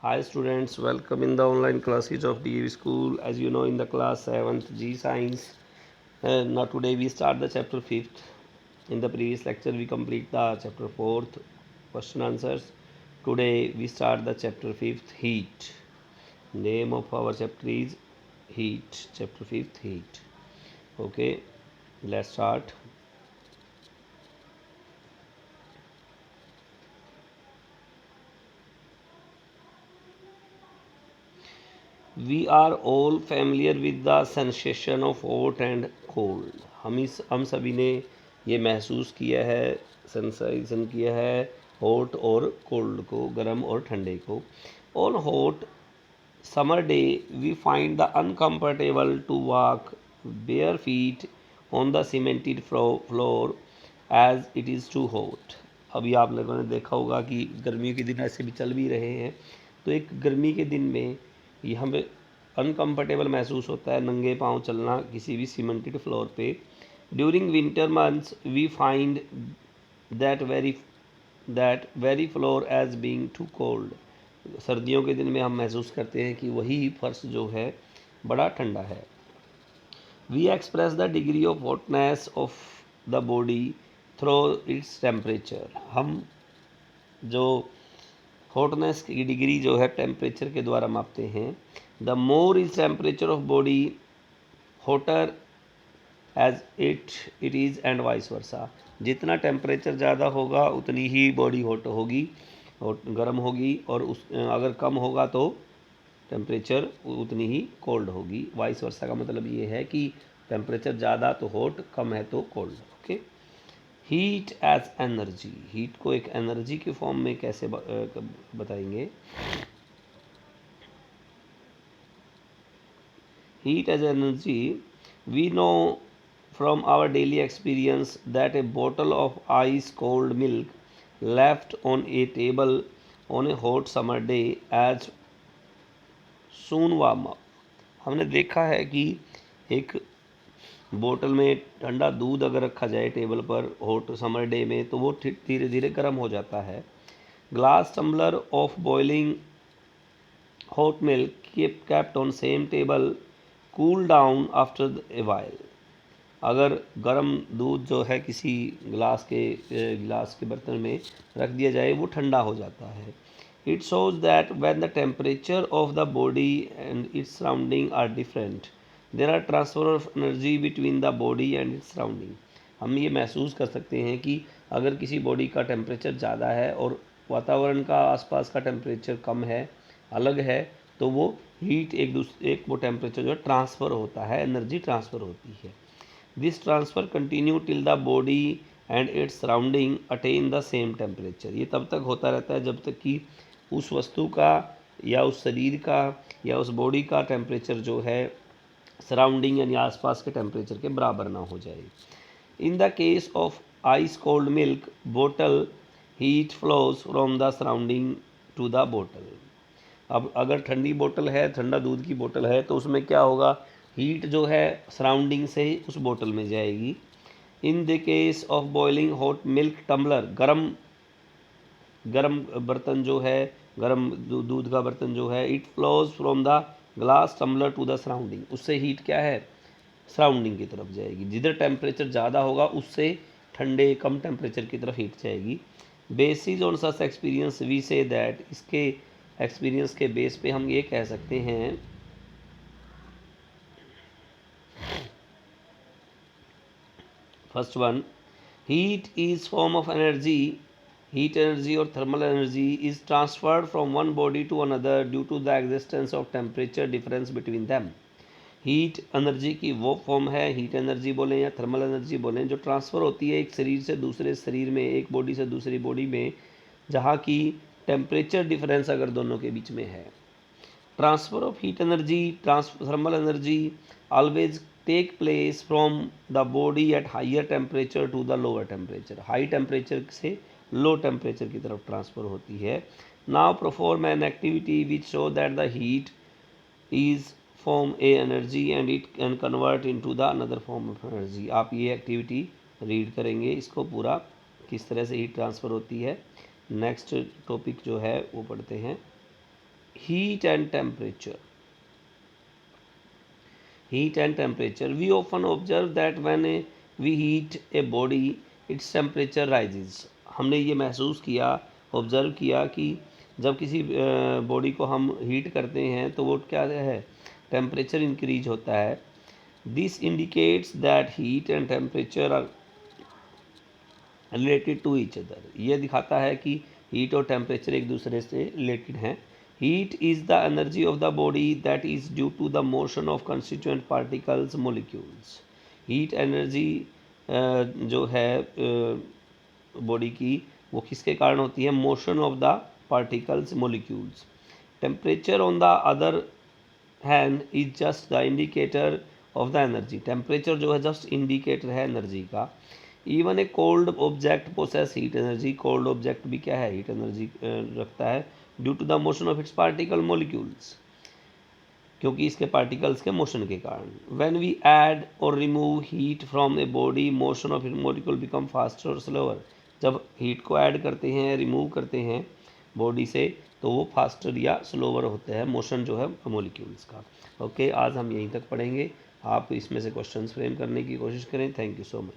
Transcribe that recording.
Hi students, welcome in the online classes of DAV School. As you know, in the class 7th G Science, now today we start the chapter 5th. In the previous lecture we complete the chapter 4th question answers. Today we start the chapter 5th heat. Name of our chapter is heat. Chapter 5th heat. Okay, let's start. We are all familiar with the sensation of hot and cold. हम सभी ने ये महसूस किया है, sensation किया है hot और कोल्ड को, गर्म और ठंडे को. On hot summer day we find the uncomfortable to walk bare feet on the cemented floor as it is too hot. अभी आप लोगों ने देखा होगा कि गर्मियों के दिन ऐसे भी चल भी रहे हैं, तो एक गर्मी के दिन में ये हमें अनकंफर्टेबल महसूस होता है नंगे पाँव चलना किसी भी सीमेंटेड फ्लोर पे. During winter months we find that very floor as being too cold. सर्दियों के दिन में हम महसूस करते हैं कि वही फर्श जो है बड़ा ठंडा है. We express the degree of hotness of the body through its temperature. हम जो हॉटनेस की डिग्री जो है टेम्परेचर के द्वारा मापते हैं. The more is temperature of body hotter as it is and vice versa. जितना टेम्परेचर ज़्यादा होगा उतनी ही बॉडी हॉट होगी और गर्म होगी, और उस अगर कम होगा तो टेम्परेचर उतनी ही कोल्ड होगी. वाइस वर्सा का मतलब ये है कि टेम्परेचर ज़्यादा तो हॉट, कम है तो cold. Okay. Heat as energy. Heat को एक एनर्जी के फॉर्म में कैसे बताएंगे. Heat as energy. We know from our daily experience that a bottle of ice cold milk left on a table on a hot summer day as soon warm up. हमने देखा है कि एक बोतल में ठंडा दूध अगर रखा जाए टेबल पर हॉट समर डे में तो वो धीरे धीरे गर्म हो जाता है. Glass tumbler of boiling hot milk kept on same table cool down after a while. अगर गर्म दूध जो है किसी गिलास के बर्तन में रख दिया जाए वो ठंडा हो जाता है. It shows that when the temperature of the body and its surrounding are different there are transfer of energy between the body and its surrounding. हम ये महसूस कर सकते हैं कि अगर किसी बॉडी का टेम्परेचर ज़्यादा है और वातावरण का आसपास का टेम्परेचर कम है, अलग है, तो वो हीट एक वो टेम्परेचर जो ट्रांसफ़र होता है, एनर्जी ट्रांसफ़र होती है. This transfer continue till the body and its surrounding attain the same temperature. ये तब तक होता रहता है जब तक कि उस वस्तु का या उस शरीर का या उस बॉडी का टेम्परेचर जो है सराउंडिंग यानी आसपास के टेम्परेचर के बराबर ना हो जाए. In the case of ice cold milk bottle heat flows from the surrounding to the bottle. अब अगर ठंडी बोतल है, ठंडा दूध की बोतल है, तो उसमें क्या होगा, हीट जो है सराउंडिंग से ही उस बोतल में जाएगी. In the case of boiling hot milk tumbler, गरम बर्तन जो है, गरम दूध का बर्तन जो है, it flows from the glass tumbler to the surrounding. उससे हीट क्या है, सराउंडिंग की तरफ जाएगी. जिधर टेम्परेचर ज़्यादा होगा उससे ठंडे कम टेम्परेचर की तरफ हीट जाएगी. Basis on such experience we say that. इसके एक्सपीरियंस के बेस पे हम ये कह सकते हैं first one, heat is form of energy. Heat energy और thermal energy is transferred from one body to another due to the existence of temperature difference between them. Heat energy की वो फॉर्म है, हीट एनर्जी बोलें या thermal energy बोलें, जो transfer होती है एक शरीर से दूसरे शरीर में, एक बॉडी से दूसरी बॉडी में, जहाँ की टेम्परेचर डिफरेंस अगर दोनों के बीच में है. Transfer of heat energy, thermal energy always take place from the body at higher temperature to the lower temperature. High temperature से लो टेम्परेचर की तरफ ट्रांसफ़र होती है. Now perform an activity which show that the heat is form a energy and it can convert into the another form of energy. आप ये activity read करेंगे, इसको पूरा किस तरह से हीट ट्रांसफ़र होती है. नेक्स्ट टॉपिक जो है वो पढ़ते हैं heat and temperature. Heat and temperature. We often observe that when we heat a body, its temperature rises. हमने ये महसूस किया, ऑब्ज़र्व किया कि जब किसी बॉडी को हम हीट करते हैं तो वो क्या है, टेम्परेचर इंक्रीज होता है. This indicates that heat and temperature are related to each other. ये दिखाता है कि हीट और टेम्परेचर एक दूसरे से रिलेटेड हैं. Heat is the energy of the body that is due to the motion of constituent particles molecules. Heat energy जो है बॉडी की, वो किसके कारण होती है, motion of the particles molecules. Temperature on the other hand is just the indicator of the energy. Temperature जो है जस्ट इंडिकेटर है एनर्जी का. Even a cold object possess heat energy. Cold object भी क्या है, हीट एनर्जी रखता है due to the motion of its particle molecules, क्योंकि इसके पार्टिकल्स के मोशन के कारण. व्हेन वी ऐड और remove heat from a body, motion of molecule become faster और स्लोअर. जब हीट को ऐड करते हैं, रिमूव करते हैं बॉडी से, तो वो फास्टर या स्लोअर होते हैं, मोशन जो है मोलिक्यूल्स का. ओके, आज हम यहीं तक पढ़ेंगे. आप इसमें से क्वेश्चंस फ्रेम करने की कोशिश करें. Thank you so much.